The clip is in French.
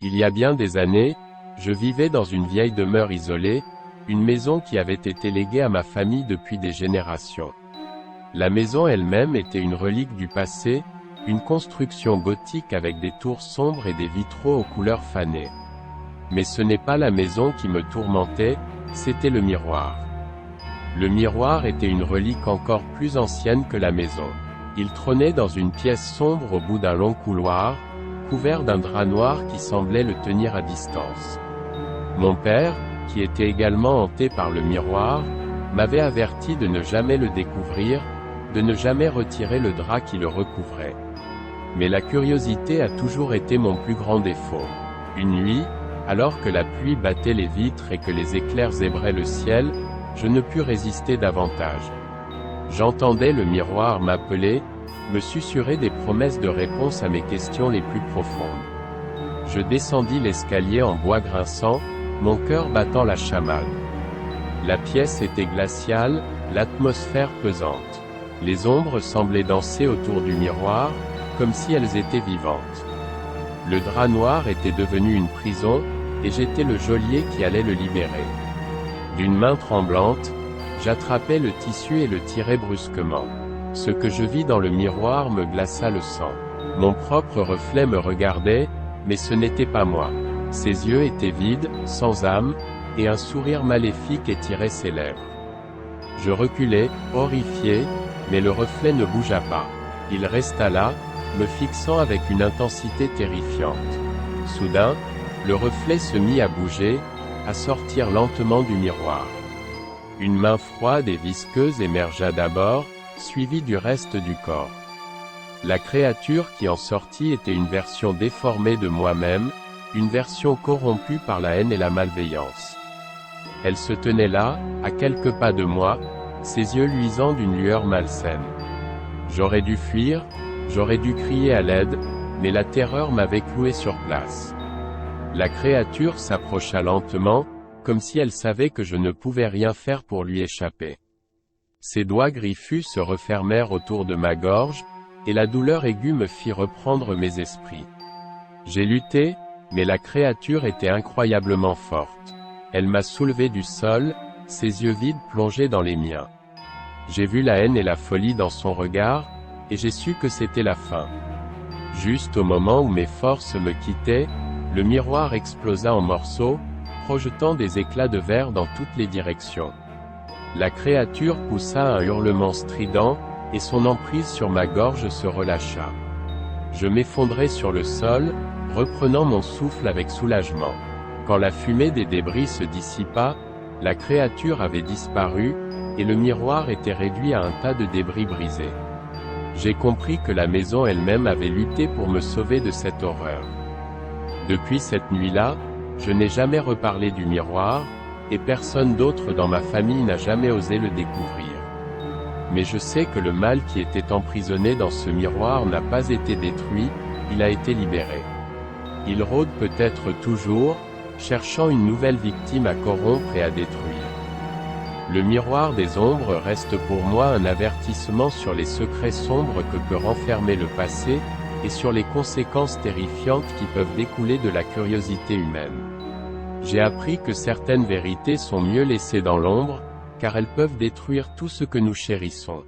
Il y a bien des années, je vivais dans une vieille demeure isolée, une maison qui avait été léguée à ma famille depuis des générations. La maison elle-même était une relique du passé, une construction gothique avec des tours sombres et des vitraux aux couleurs fanées. Mais ce n'est pas la maison qui me tourmentait, c'était le miroir. Le miroir était une relique encore plus ancienne que la maison. Il trônait dans une pièce sombre au bout d'un long couloir, couvert d'un drap noir qui semblait le tenir à distance. Mon père, qui était également hanté par le miroir, m'avait averti de ne jamais le découvrir, de ne jamais retirer le drap qui le recouvrait. Mais la curiosité a toujours été mon plus grand défaut. Une nuit, alors que la pluie battait les vitres et que les éclairs zébraient le ciel, je ne pus résister davantage. J'entendais le miroir m'appeler, me susurrer des promesses de réponse à mes questions les plus profondes. Je descendis l'escalier en bois grinçant, mon cœur battant la chamade. La pièce était glaciale, l'atmosphère pesante. Les ombres semblaient danser autour du miroir, comme si elles étaient vivantes. Le drap noir était devenu une prison, et j'étais le geôlier qui allait le libérer. D'une main tremblante, j'attrapais le tissu et le tirai brusquement. Ce que je vis dans le miroir me glaça le sang. Mon propre reflet me regardait, mais ce n'était pas moi. Ses yeux étaient vides, sans âme, et un sourire maléfique étirait ses lèvres. Je reculai, horrifié, mais le reflet ne bougea pas. Il resta là, me fixant avec une intensité terrifiante. Soudain, le reflet se mit à bouger, à sortir lentement du miroir. Une main froide et visqueuse émergea d'abord, suivie du reste du corps. La créature qui en sortit était une version déformée de moi-même, une version corrompue par la haine et la malveillance. Elle se tenait là, à quelques pas de moi, ses yeux luisants d'une lueur malsaine. J'aurais dû fuir, j'aurais dû crier à l'aide, mais la terreur m'avait cloué sur place. La créature s'approcha lentement, comme si elle savait que je ne pouvais rien faire pour lui échapper. Ses doigts griffus se refermèrent autour de ma gorge, et la douleur aiguë me fit reprendre mes esprits. J'ai lutté, mais la créature était incroyablement forte. Elle m'a soulevé du sol, ses yeux vides plongés dans les miens. J'ai vu la haine et la folie dans son regard, et j'ai su que c'était la fin. Juste au moment où mes forces me quittaient, le miroir explosa en morceaux, projetant des éclats de verre dans toutes les directions. La créature poussa un hurlement strident, et son emprise sur ma gorge se relâcha. Je m'effondrai sur le sol, reprenant mon souffle avec soulagement. Quand la fumée des débris se dissipa, la créature avait disparu, et le miroir était réduit à un tas de débris brisés. J'ai compris que la maison elle-même avait lutté pour me sauver de cette horreur. Depuis cette nuit-là, je n'ai jamais reparlé du miroir, et personne d'autre dans ma famille n'a jamais osé le découvrir. Mais je sais que le mal qui était emprisonné dans ce miroir n'a pas été détruit, il a été libéré. Il rôde peut-être toujours, cherchant une nouvelle victime à corrompre et à détruire. Le miroir des ombres reste pour moi un avertissement sur les secrets sombres que peut renfermer le passé, et sur les conséquences terrifiantes qui peuvent découler de la curiosité humaine. J'ai appris que certaines vérités sont mieux laissées dans l'ombre, car elles peuvent détruire tout ce que nous chérissons.